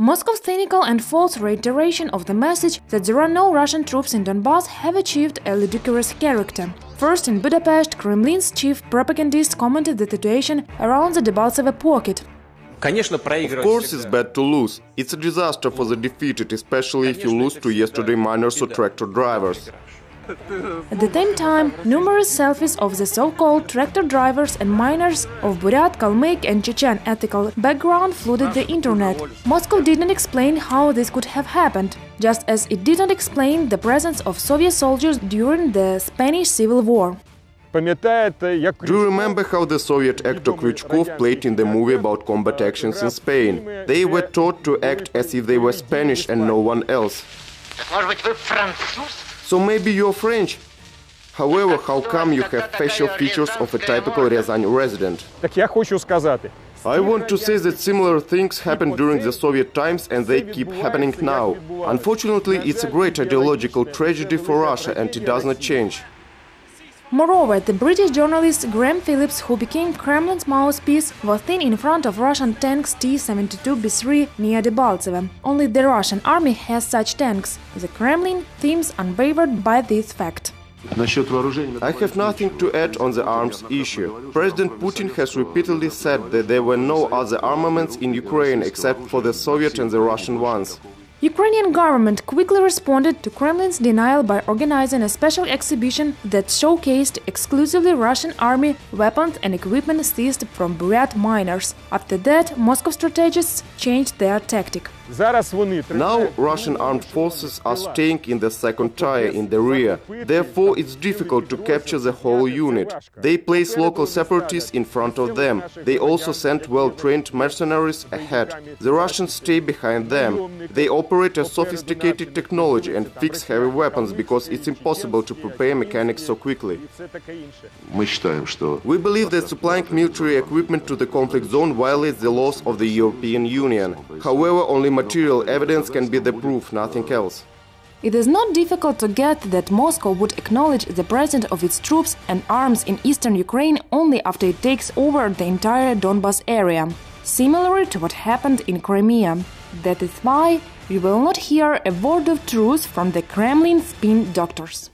Moscow's cynical and false reiteration of the message that there are no Russian troops in Donbass have achieved a ludicrous character. First, in Budapest, Kremlin's chief propagandist commented the situation around the Debaltseve pocket. Of course it's bad to lose. It's a disaster for the defeated, especially if you lose to yesterday miners or tractor drivers. At the same time, numerous selfies of the so-called tractor drivers and miners of Buryat, Kalmyk and Chechen ethical background flooded the internet. Moscow didn't explain how this could have happened, just as it didn't explain the presence of Soviet soldiers during the Spanish Civil War. Do you remember how the Soviet actor Kryuchkov played in the movie about combat actions in Spain? They were taught to act as if they were Spanish and no one else. So maybe you're French. However, how come you have facial features of a typical Ryazan resident? I want to say that similar things happened during the Soviet times and they keep happening now. Unfortunately, it's a great ideological tragedy for Russia and it does not change. Moreover, the British journalist Graham Phillips, who became Kremlin's mouthpiece, was seen in front of Russian tanks T-72B3 near Debaltseve. Only the Russian army has such tanks. The Kremlin seems unwavered by this fact. I have nothing to add on the arms issue. President Putin has repeatedly said that there were no other armaments in Ukraine except for the Soviet and the Russian ones. Ukrainian government quickly responded to Kremlin's denial by organizing a special exhibition that showcased exclusively Russian army weapons and equipment seized from Buryat miners. After that, Moscow strategists changed their tactic. Now Russian armed forces are staying in the second tier in the rear. Therefore, it's difficult to capture the whole unit. They place local separatists in front of them. They also send well-trained mercenaries ahead. The Russians stay behind them. They operate a sophisticated technology and fix heavy weapons because it's impossible to prepare mechanics so quickly. We believe that supplying military equipment to the conflict zone violates the laws of the European Union. However, only material evidence can be the proof, nothing else. It is not difficult to get that Moscow would acknowledge the presence of its troops and arms in eastern Ukraine only after it takes over the entire Donbas area, similar to what happened in Crimea. That is why we will not hear a word of truth from the Kremlin spin doctors.